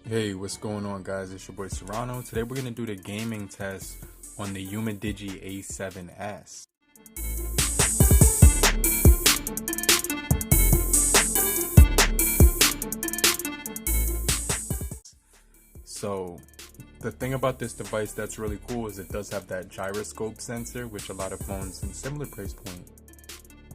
Hey, what's going on, guys? It's your boy Serrano. Today we're going to do the gaming test on the UMIDIGI A7S. So the thing about this device that's really cool is it does have that gyroscope sensor, which a lot of phones in similar price point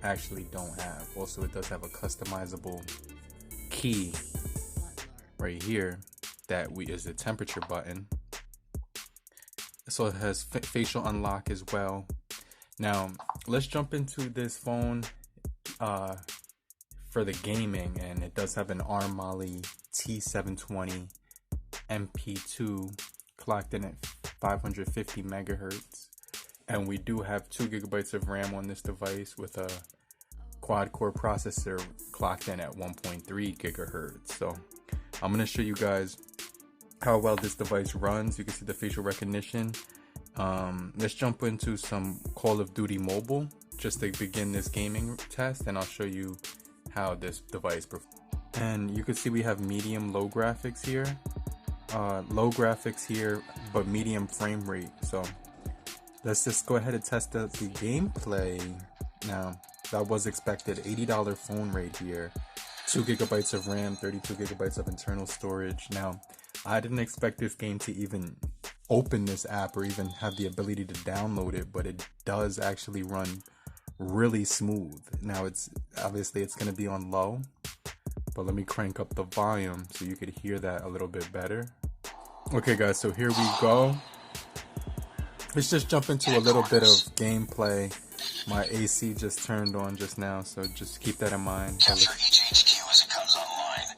actually don't have. Also, it does have a customizable key right here that is the temperature button. So it has facial unlock as well. Now let's jump into this phone for the gaming, and it does have an ARM Mali T720 MP2 clocked in at 550 megahertz, and we do have 2 gigabytes of RAM on this device with a quad core processor clocked in at 1.3 gigahertz. So I'm going to show you guys how well this device runs. You can see the facial recognition. Let's jump into some Call of Duty Mobile just to begin this gaming test, and I'll show you how this device performs. And you can see we have medium low graphics here, but medium frame rate. So let's just go ahead and test out the gameplay. Now that was expected. $80 phone right here, 2 gigabytes of RAM, 32 gigabytes of internal storage. Now I didn't expect this game to even open this app or even have the ability to download it, but it does actually run really smooth. Now it's obviously going to be on low, but let me crank up the volume so you could hear that a little bit better. Okay guys, so here we go. Let's just jump into a little bit of gameplay. My AC just turned on just now, so just keep that in mind. Capture each HQ as it comes online.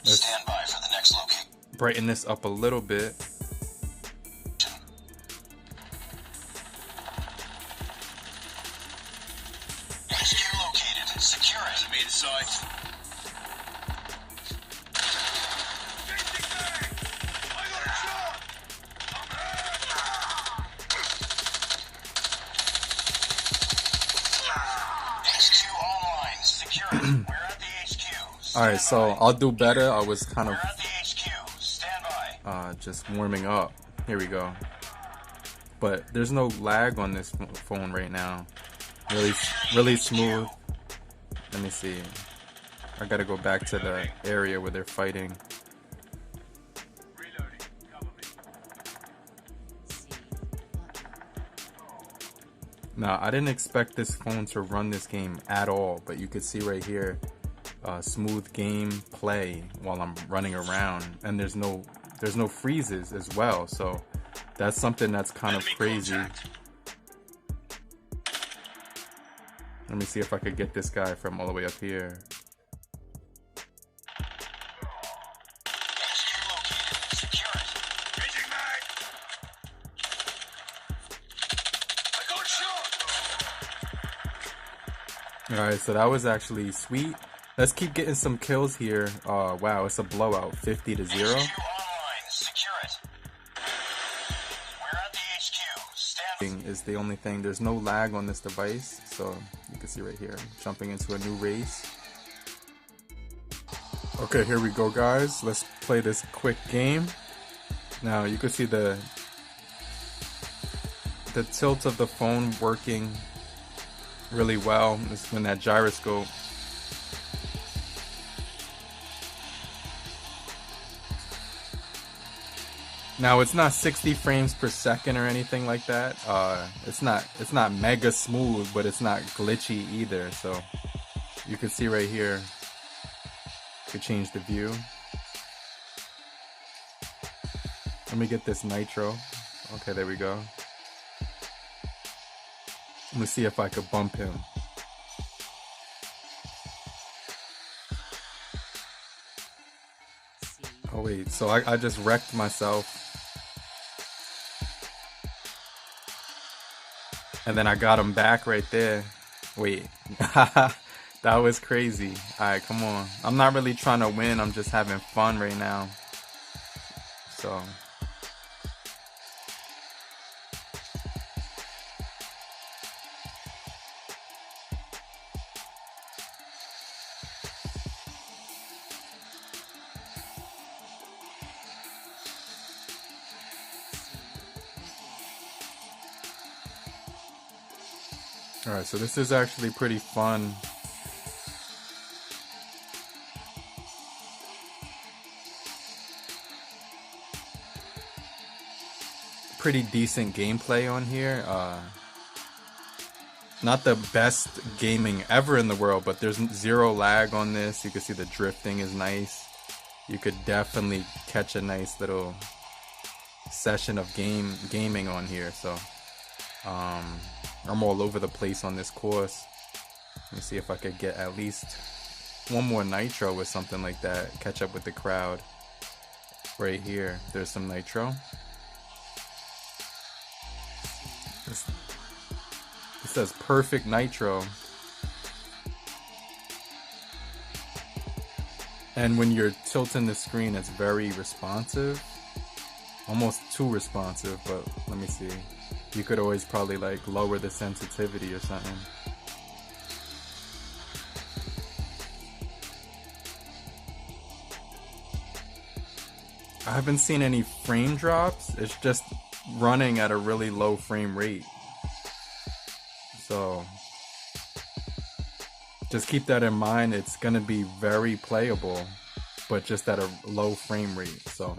Stand by for the next location. Brighten this up a little bit. HQ located. Secure it. Enemy in sight. HQ online. Secure it. We're at the HQ. Alright, so I'll do better. I was kind of We're at the HQ. Stand by. just warming up. Here we go. But there's no lag on this phone right now. Really smooth. Let me see. I gotta go back to the area where they're fighting. Now, I didn't expect this phone to run this game at all, but you could see right here, smooth game play while I'm running around, and there's no freezes as well, so that's something that's kind of crazy. Let me see if I could get this guy from all the way up here. Alright, so that was actually sweet. Let's keep getting some kills here. Wow, it's a blowout, 50-0. Is the only thing. There's no lag on this device, so you can see right here, jumping into a new race. Okay, here we go, guys. Let's play this quick game. Now you can see the tilt of the phone working really well. It's when that gyroscope. Now it's not 60 frames per second or anything like that. It's not mega smooth, but it's not glitchy either. So you can see right here. Could change the view. Let me get this nitro. Okay, there we go. Let me see if I could bump him. Oh wait, so I just wrecked myself. And then I got him back right there. Wait, that was crazy. Alright, come on. I'm not really trying to win, I'm just having fun right now. So Alright, so this is actually pretty fun. Pretty decent gameplay on here. Not the best gaming ever in the world, but there's zero lag on this. You can see the drifting is nice. You could definitely catch a nice little session of gaming on here. So I'm all over the place on this course. Let me see if I could get at least one more nitro with something like that. Catch up with the crowd. Right here, there's some nitro. This says perfect nitro. And when you're tilting the screen, it's very responsive. Almost too responsive, but let me see. You could always probably like lower the sensitivity or something. I haven't seen any frame drops. It's just running at a really low frame rate. So just keep that in mind. It's gonna be very playable, but just at a low frame rate. So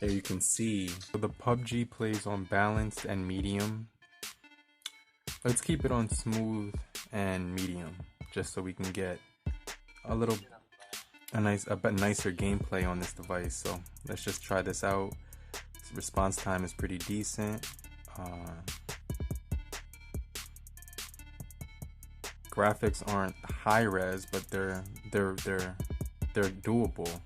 there you can see. So the Pubg plays on balanced and medium. Let's keep it on smooth and medium, just so we can get a bit nicer gameplay on this device. So let's just try this out. Response time is pretty decent. Graphics aren't high res, but they're doable.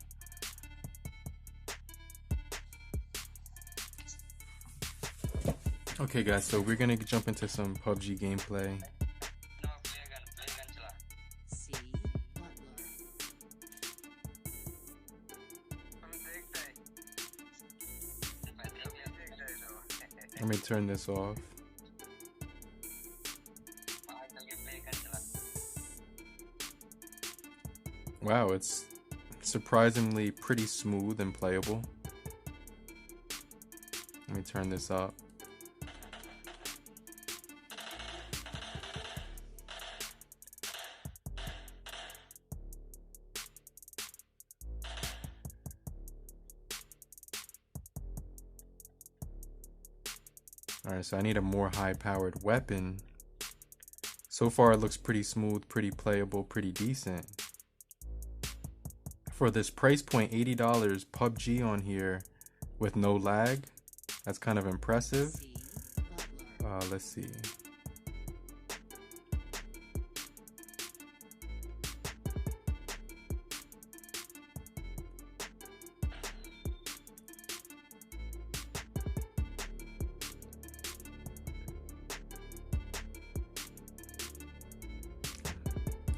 Okay guys, so we're gonna jump into some PUBG gameplay. Let me turn this off. Wow, it's surprisingly pretty smooth and playable. Let me turn this up. Alright, so I need a more high-powered weapon. So far it looks pretty smooth, pretty playable, pretty decent. For this price point, $80, PUBG on here with no lag. That's kind of impressive. Let's see.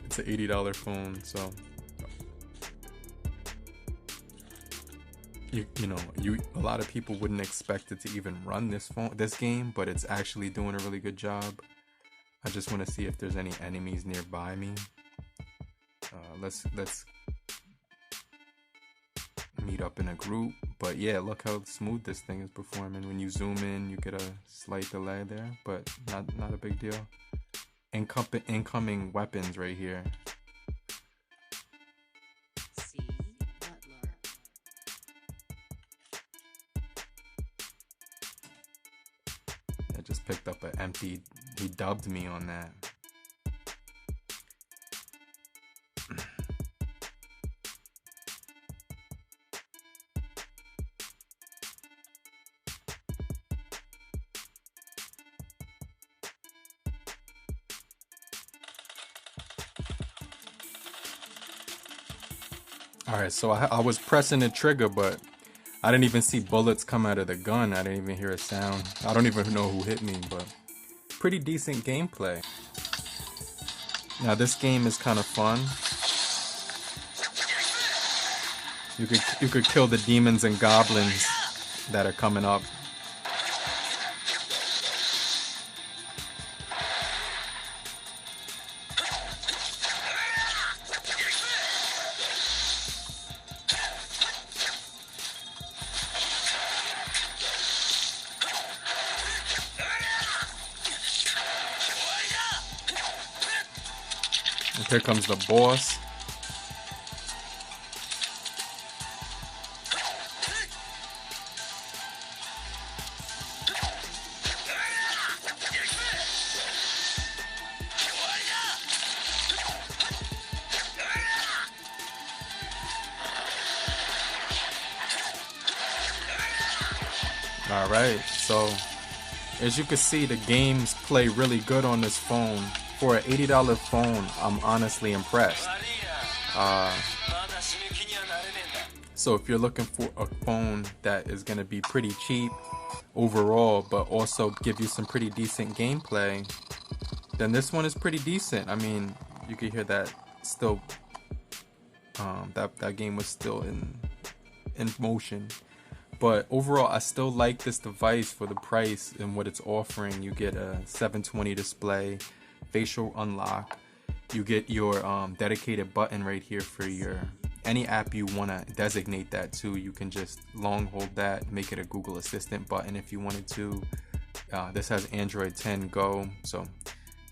It's an $80 phone, so a lot of people wouldn't expect it to even run this game, but it's actually doing a really good job. I just want to see if there's any enemies nearby me. Let's meet up in a group. But yeah, look how smooth this thing is performing. When you zoom in, you get a slight delay there, but not a big deal. Incoming weapons right here. I just picked up an empty. He dubbed me on that. Alright, so I was pressing the trigger, but I didn't even see bullets come out of the gun. I didn't even hear a sound. I don't even know who hit me, but pretty decent gameplay. Now this game is kind of fun. You could kill the demons and goblins that are coming up. Here comes the boss. Alright, so as you can see, the games play really good on this phone. For an $80 phone, I'm honestly impressed. So if you're looking for a phone that is going to be pretty cheap overall, but also give you some pretty decent gameplay, then this one is pretty decent. I mean, you can hear that still, that game was still in motion. But overall, I still like this device for the price and what it's offering. You get a 720 display, facial unlock. You get your dedicated button right here for your any app you want to designate that to. You can just long hold that, make it a Google Assistant button if you wanted to. This has Android 10 Go, so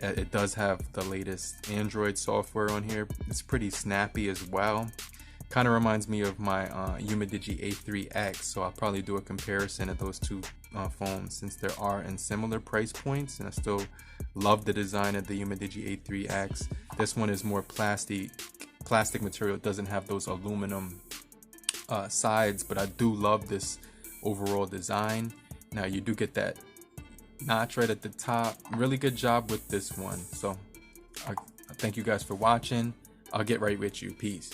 it does have the latest Android software on here. It's pretty snappy as well. Kind of reminds me of my UMIDIGI A7S, so I'll probably do a comparison of those two phones since there are in similar price points, and I still love the design of the UMIDIGI A7S. This one is more plastic material. It doesn't have those aluminum sides, but I do love this overall design. Now you do get that notch right at the top. Really good job with this one. So I thank you guys for watching. I'll get right with you. Peace.